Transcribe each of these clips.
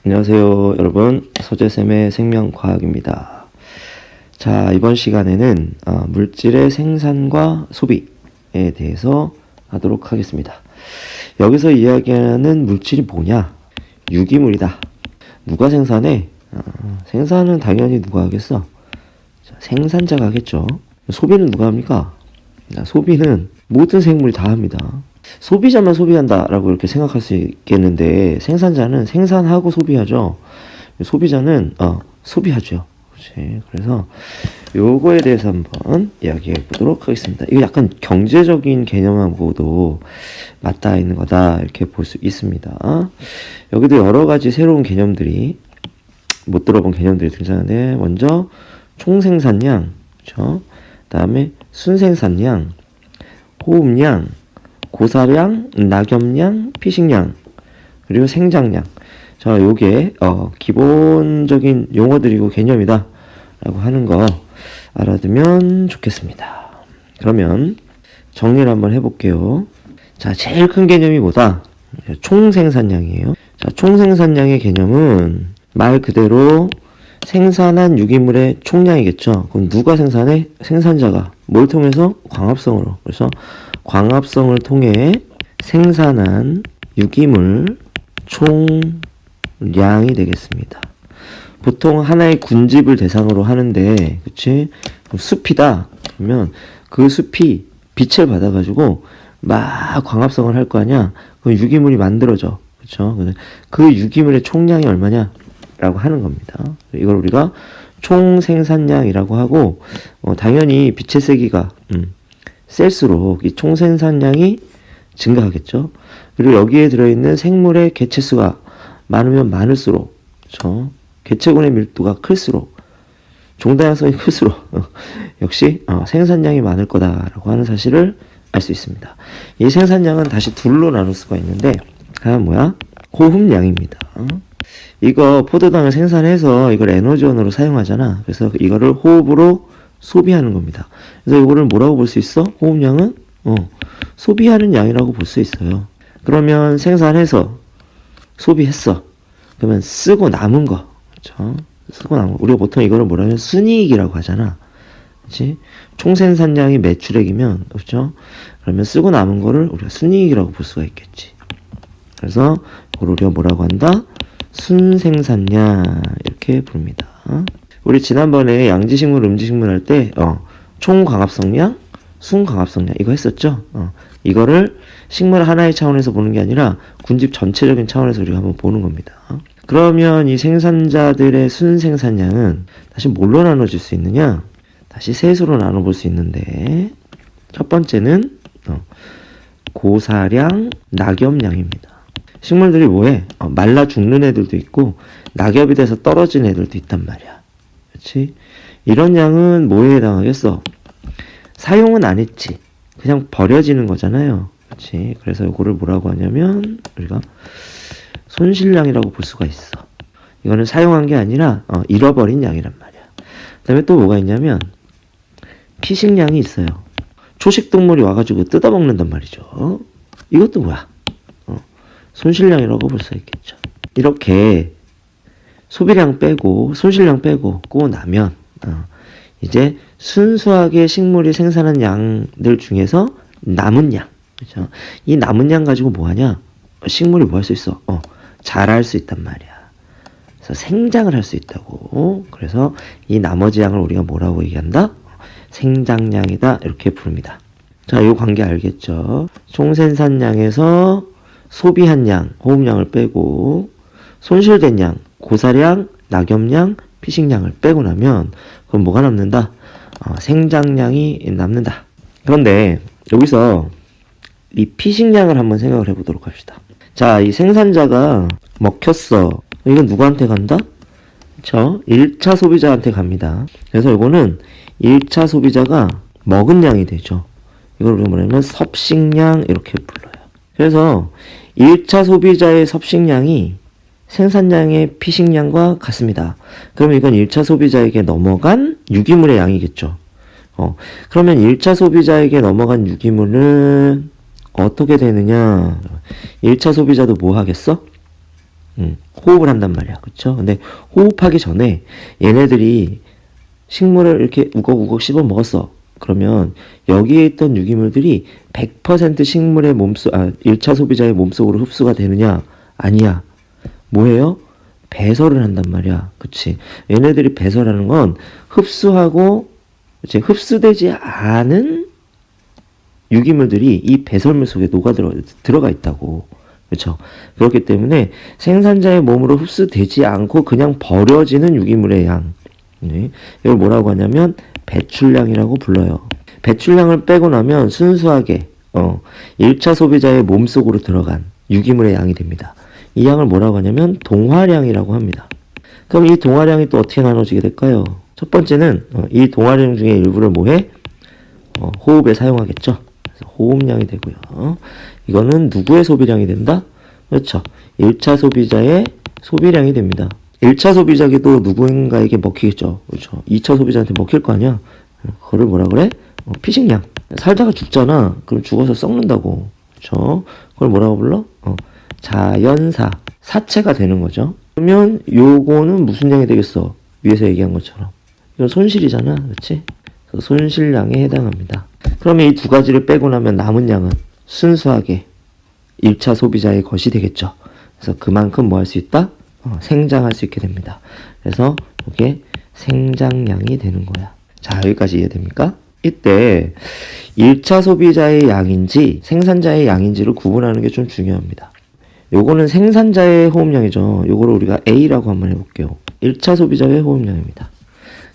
안녕하세요 여러분, 서재쌤의 생명과학입니다. 자, 이번 시간에는 물질의 생산과 소비에 대해서 하도록 하겠습니다. 여기서 이야기하는 물질이 뭐냐? 유기물이다. 누가 생산해? 생산은 당연히 누가 하겠어? 자, 생산자가 하겠죠. 소비는 누가 합니까? 소비는 모든 생물이 다 합니다. 소비자만 소비한다라고 이렇게 생각할 수 있겠는데, 생산자는 생산하고 소비하죠. 소비자는 소비하죠. 그렇지. 그래서 요거에 대해서 한번 이야기해 보도록 하겠습니다. 이거 약간 경제적인 개념하고도 맞닿아 있는 거다 이렇게 볼 수 있습니다. 여기도 여러 가지 새로운 개념들이, 못 들어본 개념들이 등장하는데, 먼저 총생산량, 그렇죠? 그다음에 순생산량, 호흡량, 고사량, 낙엽량, 피식량, 그리고 생장량. 자, 요게 기본적인 용어들이고 개념이다 라고 하는 거 알아두면 좋겠습니다. 그러면 정리를 한번 해볼게요. 자, 제일 큰 개념이 뭐다? 총생산량이에요. 자, 총생산량의 개념은 말 그대로 생산한 유기물의 총량이겠죠. 그럼 누가 생산해? 생산자가. 뭘 통해서? 광합성으로. 그래서 광합성을 통해 생산한 유기물 총량이 되겠습니다. 보통 하나의 군집을 대상으로 하는데, 그치? 숲이다. 그러면 그 숲이 빛을 받아가지고 막 광합성을 할 거 아니야? 그럼 유기물이 만들어져. 그쵸? 그 유기물의 총량이 얼마냐? 라고 하는 겁니다. 이걸 우리가 총생산량이라고 하고, 당연히 빛의 세기가 셀수록 이 총생산량이 증가하겠죠. 그리고 여기에 들어있는 생물의 개체수가 많으면 많을수록, 그렇죠? 개체군의 밀도가 클수록, 종다양성이 클수록 역시 생산량이 많을 거다라고 하는 사실을 알 수 있습니다. 이 생산량은 다시 둘로 나눌 수가 있는데, 하나는 뭐야? 호흡량입니다. 이거 포도당을 생산해서 이걸 에너지원으로 사용하잖아. 그래서 이거를 호흡으로 소비하는 겁니다. 그래서 이거를 뭐라고 볼 수 있어? 호흡량은 소비하는 양이라고 볼 수 있어요. 그러면 생산해서 소비했어. 그러면 쓰고 남은 거, 그렇죠? 쓰고 남은 거. 우리가 보통 이거를 뭐라면 순이익이라고 하잖아. 그렇지? 총생산량이 매출액이면, 그렇죠? 그러면 쓰고 남은 거를 우리가 순이익이라고 볼 수가 있겠지. 그래서 이걸 우리가 뭐라고 한다? 순생산량 이렇게 부릅니다. 우리 지난번에 양지식물, 음지식물 할 때 총광합성량, 순광합성량 이거 했었죠. 이거를 식물 하나의 차원에서 보는 게 아니라 군집 전체적인 차원에서 우리가 한번 보는 겁니다. 그러면 이 생산자들의 순생산량은 다시 뭘로 나눠질 수 있느냐? 다시 셋으로 나눠볼 수 있는데, 첫 번째는 고사량, 낙엽량입니다. 식물들이 뭐해? 말라 죽는 애들도 있고 낙엽이 돼서 떨어진 애들도 있단 말이야. 그렇지? 이런 양은 뭐에 해당하겠어? 사용은 안 했지. 그냥 버려지는 거잖아요. 그렇지? 그래서 이거를 뭐라고 하냐면 우리가 손실량이라고 볼 수가 있어. 이거는 사용한 게 아니라 잃어버린 양이란 말이야. 그 다음에 또 뭐가 있냐면 피식량이 있어요. 초식동물이 와가지고 뜯어먹는단 말이죠. 이것도 뭐야? 손실량이라고 볼 수 있겠죠. 이렇게 소비량 빼고 손실량 빼고 나면 이제 순수하게 식물이 생산한 양들 중에서 남은 양, 그렇죠? 이 남은 양 가지고 뭐 하냐? 식물이 뭐 할 수 있어? 자랄 수 있단 말이야. 그래서 생장을 할 수 있다고. 그래서 이 나머지 양을 우리가 뭐라고 얘기한다? 생장량이다 이렇게 부릅니다. 자, 이 관계 알겠죠? 총생산량에서 소비한 양, 호흡량을 빼고 손실된 양, 고사량, 낙엽량, 피식량을 빼고 나면 그럼 뭐가 남는다? 생장량이 남는다. 그런데 여기서 이 피식량을 한번 생각을 해보도록 합시다. 자, 이 생산자가 먹혔어. 이건 누구한테 간다? 그쵸? 1차 소비자한테 갑니다. 그래서 이거는 1차 소비자가 먹은 양이 되죠. 이걸 우리가 뭐냐면 섭식량 이렇게 불러요. 그래서 1차 소비자의 섭식량이 생산량의 피식량과 같습니다. 그러면 이건 1차 소비자에게 넘어간 유기물의 양이겠죠. 그러면 1차 소비자에게 넘어간 유기물은 어떻게 되느냐? 1차 소비자도 뭐 하겠어? 호흡을 한단 말이야. 그쵸? 근데 호흡하기 전에 얘네들이 식물을 이렇게 우걱우걱 씹어 먹었어. 그러면 여기에 있던 유기물들이 100% 식물의 1차 소비자의 몸속으로 흡수가 되느냐? 아니야. 뭐예요? 배설을 한단 말이야. 그치? 얘네들이 배설하는 건 흡수하고 이제 흡수되지 않은 유기물들이 이 배설물 속에 들어가 있다고. 그렇죠? 그렇기 때문에 생산자의 몸으로 흡수되지 않고 그냥 버려지는 유기물의 양. 네. 이걸 뭐라고 하냐면 배출량이라고 불러요. 배출량을 빼고 나면 순수하게 1차 소비자의 몸속으로 들어간 유기물의 양이 됩니다. 이 양을 뭐라고 하냐면 동화량이라고 합니다. 그럼 이 동화량이 또 어떻게 나눠지게 될까요? 첫 번째는 이 동화량 중에 일부를 뭐해? 호흡에 사용하겠죠. 그래서 호흡량이 되고요. 이거는 누구의 소비량이 된다? 그렇죠. 1차 소비자의 소비량이 됩니다. 1차 소비자에게도 누군가에게 먹히겠죠. 그렇죠. 2차 소비자한테 먹힐 거 아니야. 그거를 뭐라 그래? 피식량. 살다가 죽잖아. 그럼 죽어서 썩는다고. 그렇죠. 그걸 뭐라고 불러? 자연사. 사체가 되는 거죠. 그러면 요거는 무슨 양이 되겠어? 위에서 얘기한 것처럼. 이건 손실이잖아. 그렇지? 그래서 손실량에 해당합니다. 그러면 이 두 가지를 빼고 나면 남은 양은 순수하게 1차 소비자의 것이 되겠죠. 그래서 그만큼 뭐 할 수 있다? 생장할 수 있게 됩니다. 그래서 이게 생장량이 되는 거야. 자, 여기까지 이해됩니까? 이때 1차 소비자의 양인지 생산자의 양인지를 구분하는 게 좀 중요합니다. 요거는 생산자의 호흡량이죠. 요거를 우리가 A라고 한번 해볼게요. 1차 소비자의 호흡량입니다.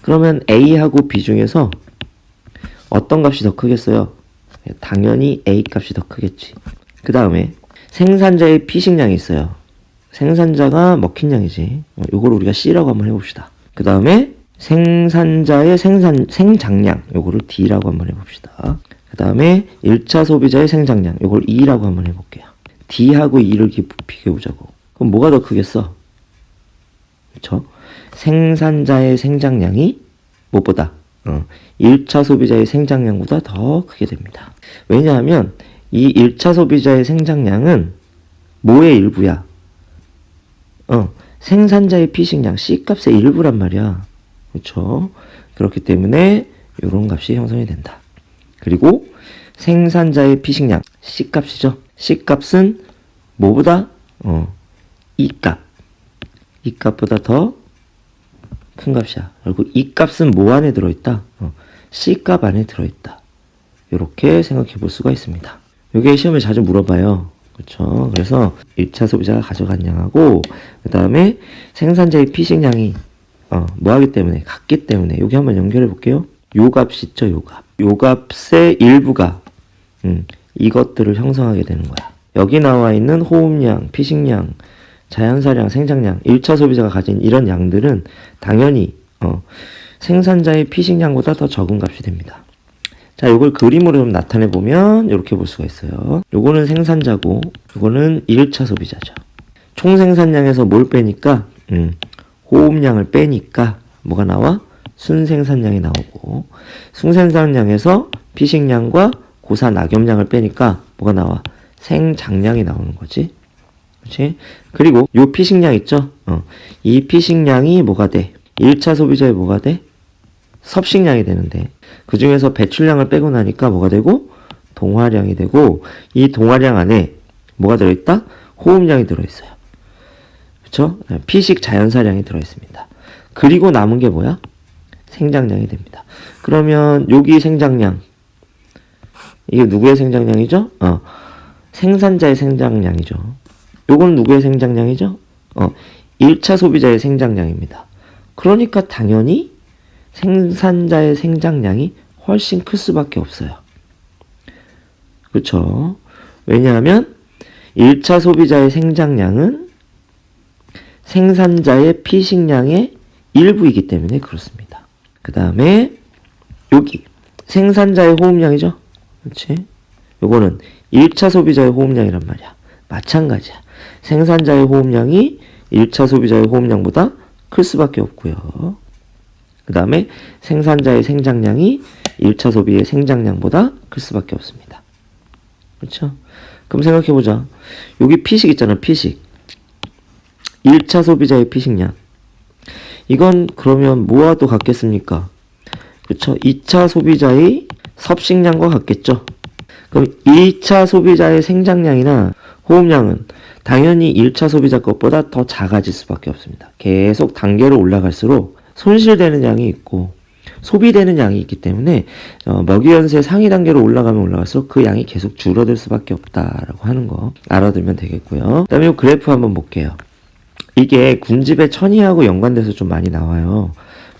그러면 A하고 B 중에서 어떤 값이 더 크겠어요? 당연히 A 값이 더 크겠지. 그 다음에 생산자의 피식량이 있어요. 생산자가 먹힌 양이지. 요거를 우리가 C라고 한번 해봅시다. 그 다음에 생산자의 생장량, 요거를 D라고 한번 해봅시다. 그 다음에 1차 소비자의 생장량, 요걸 E라고 한번 해볼게요. D하고 E를 비교해보자고. 그럼 뭐가 더 크겠어? 그쵸? 생산자의 생장량이 무엇보다 1차 소비자의 생장량보다 더 크게 됩니다. 왜냐하면 이 1차 소비자의 생장량은 뭐의 일부야? 생산자의 피식량 C값의 일부란 말이야. 그렇죠? 그렇기 때문에 이런 값이 형성이 된다. 그리고 생산자의 피식량 C값이죠. C값은 뭐보다? E값. E값보다 더 큰 값이야. 그리고 E값은 뭐 안에 들어있다? C값 안에 들어있다. 이렇게 생각해 볼 수가 있습니다. 이게 시험에 자주 물어봐요. 그렇죠? 그래서 1차 소비자가 가져간 양하고 그 다음에 생산자의 피식량이 뭐 하기 때문에 같기 때문에 여기 한번 연결해 볼게요. 요 값이 있죠. 요 값. 요 값의 일부가 이것들을 형성하게 되는 거야. 여기 나와 있는 호흡량, 피식량, 자연사량, 생장량, 1차 소비자가 가진 이런 양들은 당연히 생산자의 피식량보다 더 적은 값이 됩니다. 자, 요걸 그림으로 좀 나타내 보면 이렇게 볼 수가 있어요. 요거는 생산자고 요거는 1차 소비자죠. 총 생산량에서 뭘 빼니까 호흡량을 빼니까 뭐가 나와? 순생산량이 나오고 순생산량에서 피식량과 고사 낙엽량을 빼니까 뭐가 나와? 생장량이 나오는 거지. 그렇지? 그리고 요 피식량 있죠? 이 피식량이 뭐가 돼? 1차 소비자의 뭐가 돼? 섭식량이 되는데 그 중에서 배출량을 빼고 나니까 뭐가 되고? 동화량이 되고 이 동화량 안에 뭐가 들어있다? 호흡량이 들어있어요. 그쵸? 피식 자연사량이 들어있습니다. 그리고 남은 게 뭐야? 생장량이 됩니다. 그러면 여기 생장량 이게 누구의 생장량이죠? 생산자의 생장량이죠. 요건 누구의 생장량이죠? 1차 소비자의 생장량입니다. 그러니까 당연히 생산자의 생장량이 훨씬 클 수밖에 없어요. 그렇죠? 왜냐하면 1차 소비자의 생장량은 생산자의 피식량의 일부이기 때문에 그렇습니다. 그 다음에 여기 생산자의 호흡량이죠? 그렇지? 요거는 1차 소비자의 호흡량이란 말이야. 마찬가지야. 생산자의 호흡량이 1차 소비자의 호흡량보다 클 수밖에 없고요. 그 다음에 생산자의 생장량이 1차 소비의 생장량보다 클 수밖에 없습니다. 그렇죠? 그럼 생각해보자. 여기 피식 있잖아, 피식. 1차 소비자의 피식량. 이건 그러면 뭐와 또 같겠습니까? 그쵸? 2차 소비자의 섭식량과 같겠죠? 그럼 2차 소비자의 생장량이나 호흡량은 당연히 1차 소비자 것보다 더 작아질 수밖에 없습니다. 계속 단계로 올라갈수록 손실되는 양이 있고 소비되는 양이 있기 때문에 먹이 연세 상위 단계로 올라가면 올라갈수록 그 양이 계속 줄어들 수밖에 없다라고 하는 거 알아두면 되겠고요. 그 다음에 이 그래프 한번 볼게요. 이게 군집의 천이하고 연관돼서 좀 많이 나와요.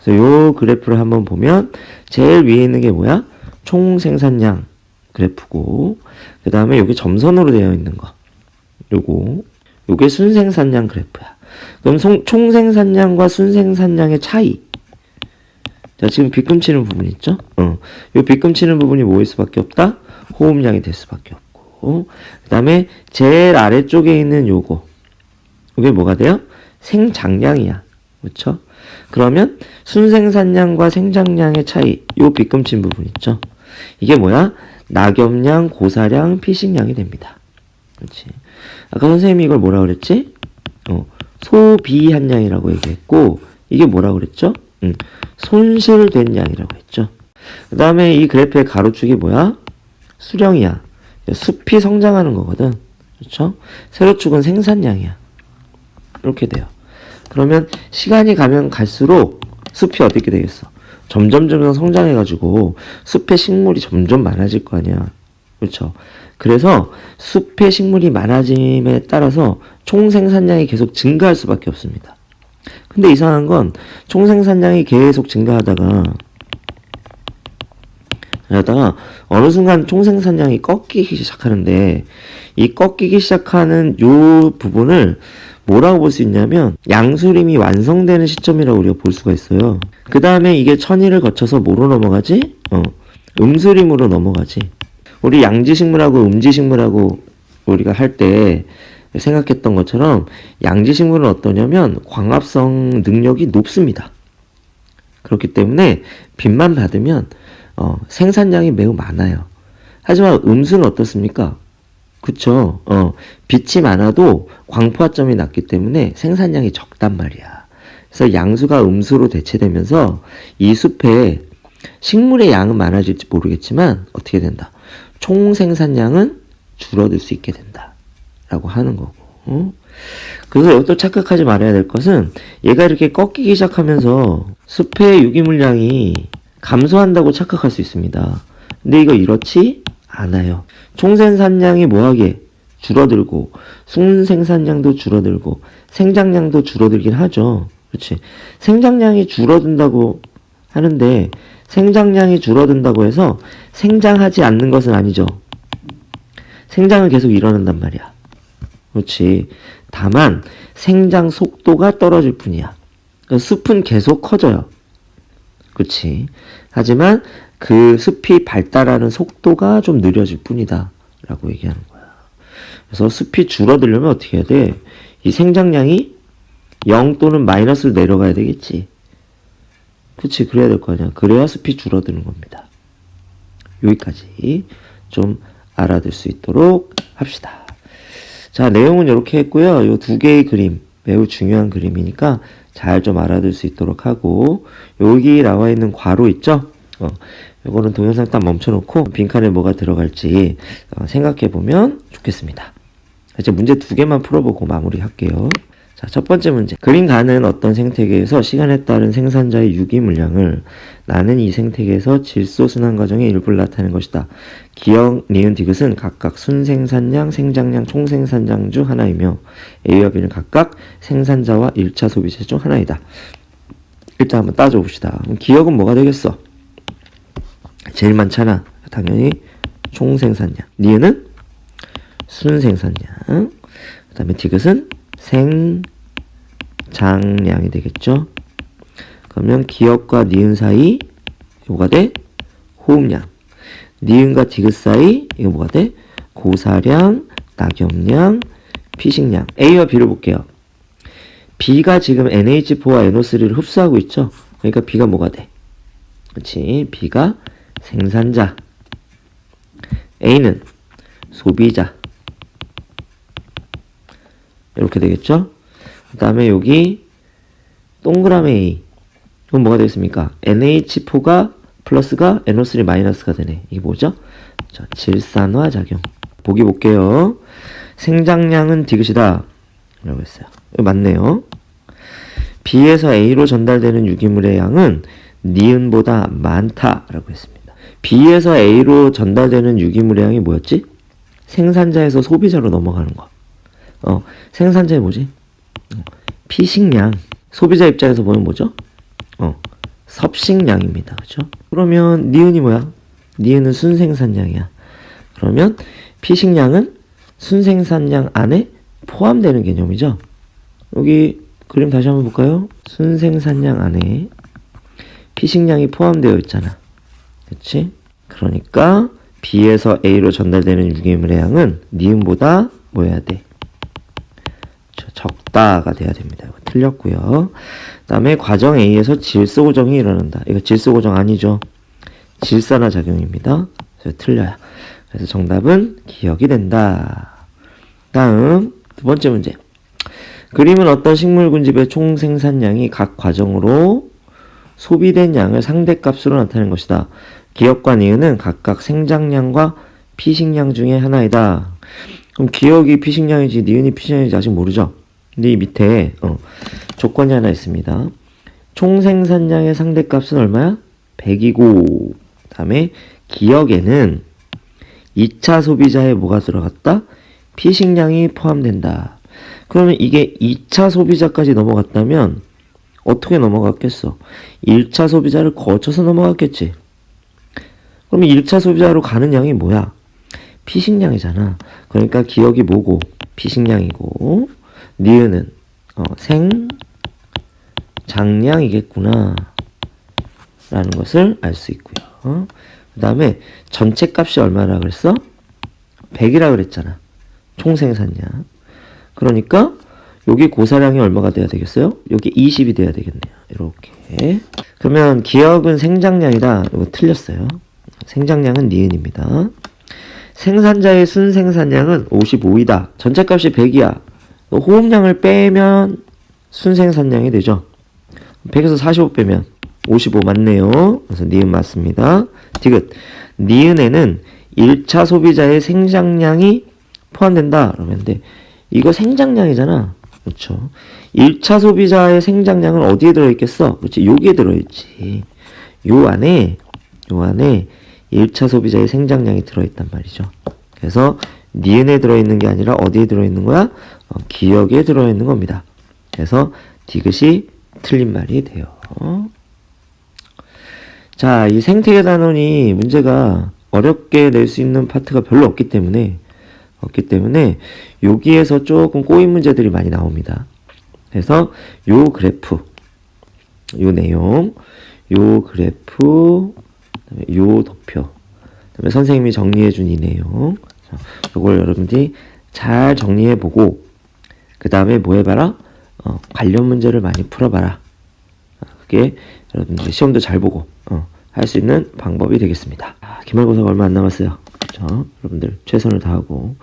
그래서 요 그래프를 한번 보면 제일 위에 있는 게 뭐야? 총 생산량 그래프고, 그 다음에 여기 점선으로 되어 있는 거 요게 순생산량 그래프야. 그럼 총 생산량과 순생산량의 차이. 자, 지금 빗금치는 부분 있죠? 요 빗금치는 부분이 뭐일 수밖에 없다? 호흡량이 될 수밖에 없고, 그 다음에 제일 아래쪽에 있는 요게 뭐가 돼요? 생장량이야. 그렇죠? 그러면 순생산량과 생장량의 차이, 요 빗금친 부분 있죠? 이게 뭐야? 낙엽량, 고사량, 피식량이 됩니다. 그렇지? 아까 선생님이 이걸 뭐라 그랬지? 소비한량이라고 얘기했고, 이게 뭐라 그랬죠? 손실된 양이라고 했죠. 그 다음에 이 그래프의 가로축이 뭐야? 수령이야. 숲이 성장하는 거거든. 그렇죠? 세로축은 생산량이야. 이렇게 돼요. 그러면 시간이 가면 갈수록 숲이 어떻게 되겠어? 점점 성장해가지고 숲의 식물이 점점 많아질 거 아니야. 그렇죠? 그래서 숲의 식물이 많아짐에 따라서 총 생산량이 계속 증가할 수밖에 없습니다. 근데 이상한 건 총 생산량이 계속 증가하다가 어느 순간 총 생산량이 꺾이기 시작하는데, 이 꺾이기 시작하는 요 부분을 뭐라고 볼 수 있냐면 양수림이 완성되는 시점이라고 우리가 볼 수가 있어요. 그 다음에 이게 천일을 거쳐서 뭐로 넘어가지? 음수림으로 넘어가지. 우리 양지식물하고 음지식물하고 우리가 할 때 생각했던 것처럼 양지식물은 어떠냐면 광합성 능력이 높습니다. 그렇기 때문에 빛만 받으면 생산량이 매우 많아요. 하지만 음수는 어떻습니까? 그쵸? 빛이 많아도 광포화점이 낮기 때문에 생산량이 적단 말이야. 그래서 양수가 음수로 대체되면서 이 숲에 식물의 양은 많아질지 모르겠지만 어떻게 된다? 총 생산량은 줄어들 수 있게 된다 라고 하는 거고. 그래서 여기서 착각하지 말아야 될 것은 얘가 이렇게 꺾이기 시작하면서 숲의 유기물량이 감소한다고 착각할 수 있습니다. 근데 이거 이렇지 않아요. 총생산량이 뭐하게 줄어들고 순생산량도 줄어들고 생장량도 줄어들긴 하죠. 그렇지? 생장량이 줄어든다고 하는데 생장량이 줄어든다고 해서 생장하지 않는 것은 아니죠. 생장은 계속 일어난단 말이야. 그렇지? 다만 생장 속도가 떨어질 뿐이야. 그러니까 숲은 계속 커져요. 그렇지? 하지만 그 숲이 발달하는 속도가 좀 느려질 뿐이다 라고 얘기하는 거야. 그래서 숲이 줄어들려면 어떻게 해야 돼? 이 생장량이 0 또는 마이너스로 내려가야 되겠지. 그치? 그래야 될 거 아니야. 그래야 숲이 줄어드는 겁니다. 여기까지 좀 알아둘 수 있도록 합시다. 자, 내용은 이렇게 했고요. 요 두 개의 그림, 매우 중요한 그림이니까 잘 좀 알아둘 수 있도록 하고, 여기 나와 있는 괄호 있죠? 요거는 동영상 딱 멈춰놓고 빈칸에 뭐가 들어갈지 생각해 보면 좋겠습니다. 이제 문제 두 개만 풀어보고 마무리할게요. 자, 첫 번째 문제. 그림 가는 어떤 생태계에서 시간에 따른 생산자의 유기 물량을 나는 이 생태계에서 질소 순환 과정의 일부를 나타낸 것이다. 기역, 니은, 디귿은 각각 순생산량, 생장량, 총생산량 중 하나이며 A와 B는 각각 생산자와 1차 소비자 중 하나이다. 일단 한번 따져봅시다. 그럼 기역은 뭐가 되겠어? 제일 많잖아. 당연히 총생산량. 니은은 순생산량. 그 다음에 디귿은 생장량이 되겠죠. 그러면 기역과 니은 사이 뭐가 돼? 호흡량. 니은과 디귿 사이 이거 뭐가 돼? 고사량, 낙엽량, 피식량. A와 B를 볼게요. B가 지금 NH4와 NO3를 흡수하고 있죠. 그러니까 B가 뭐가 돼? 그렇지. B가 생산자. A는 소비자. 이렇게 되겠죠? 그 다음에 여기 동그라미 A. 이건 뭐가 되겠습니까? NH4가 플러스가 NO3 마이너스가 되네. 이게 뭐죠? 자, 질산화 작용. 보기 볼게요. 생장량은 디귿이다 라고 했어요. 이거 맞네요. B에서 A로 전달되는 유기물의 양은 니은보다 많다 라고 했습니다. B에서 A로 전달되는 유기물의 양이 뭐였지? 생산자에서 소비자로 넘어가는 거. 생산자의 뭐지? 피식량. 소비자 입장에서 보면 뭐죠? 섭식량입니다. 그죠? 그러면 니은이 뭐야? 니은은 순생산량이야. 그러면 피식량은 순생산량 안에 포함되는 개념이죠. 여기 그림 다시 한번 볼까요? 순생산량 안에 피식량이 포함되어 있잖아. 그치? 그러니까 B에서 A로 전달되는 유기물의 양은 니은보다 뭐 해야 돼? 적다가 돼야 됩니다. 이거 틀렸고요. 그 다음에 과정 A에서 질소 고정이 일어난다. 이거 질소 고정 아니죠? 질산화 작용입니다. 그래서 틀려요. 그래서 정답은 기억이 된다. 다음 두 번째 문제. 그림은 어떤 식물군집의 총 생산량이 각 과정으로 소비된 양을 상대값으로 나타낸 것이다. 기억과 니은은 각각 생장량과 피식량 중에 하나이다. 그럼 기억이 피식량이지 니은이 피식량인지 아직 모르죠? 근데 이 밑에 조건이 하나 있습니다. 총 생산량의 상대값은 얼마야? 100이고 그 다음에 기억에는 2차 소비자에 뭐가 들어갔다? 피식량이 포함된다. 그러면 이게 2차 소비자까지 넘어갔다면 어떻게 넘어갔겠어? 1차 소비자를 거쳐서 넘어갔겠지. 그러면 1차 소비자로 가는 양이 뭐야? 피식량이잖아. 그러니까 기억이 뭐고? 피식량이고 니은은 생장량이겠구나 라는 것을 알 수 있고요. 그 다음에 전체 값이 얼마라 그랬어? 100이라 그랬잖아. 총생산량. 그러니까 여기 고사량이 얼마가 돼야 되겠어요? 여기 20이 돼야 되겠네요. 이렇게. 그러면 기억은 생장량이다. 이거 틀렸어요. 생장량은 니은입니다. 생산자의 순생산량은 55이다. 전체 값이 100이야. 호흡량을 빼면 순생산량이 되죠. 100에서 45 빼면 55 맞네요. 그래서 니은 맞습니다. 디귿. 니은에는 1차 소비자의 생장량이 포함된다. 그러는데 이거 생장량이잖아. 그렇죠. 1차 소비자의 생장량은 어디에 들어있겠어? 그렇지. 여기에 들어있지. 요 안에 1차 소비자의 생장량이 들어있단 말이죠. 그래서 니은에 들어있는 게 아니라 어디에 들어있는 거야? 기억에 들어있는 겁니다. 그래서 디귿이 틀린 말이 돼요. 자, 이 생태계 단원이 문제가 어렵게 낼 수 있는 파트가 별로 없기 때문에 여기에서 조금 꼬인 문제들이 많이 나옵니다. 그래서 요 그래프, 요 내용, 요 그래프, 그다음에 요 도표, 그다음에 선생님이 정리해준 이 내용, 요걸 여러분들이 잘 정리해보고 그 다음에 뭐 해봐라? 관련 문제를 많이 풀어봐라. 그게 여러분들 시험도 잘 보고 할 수 있는 방법이 되겠습니다. 기말고사가 얼마 안 남았어요. 그렇죠? 여러분들 최선을 다하고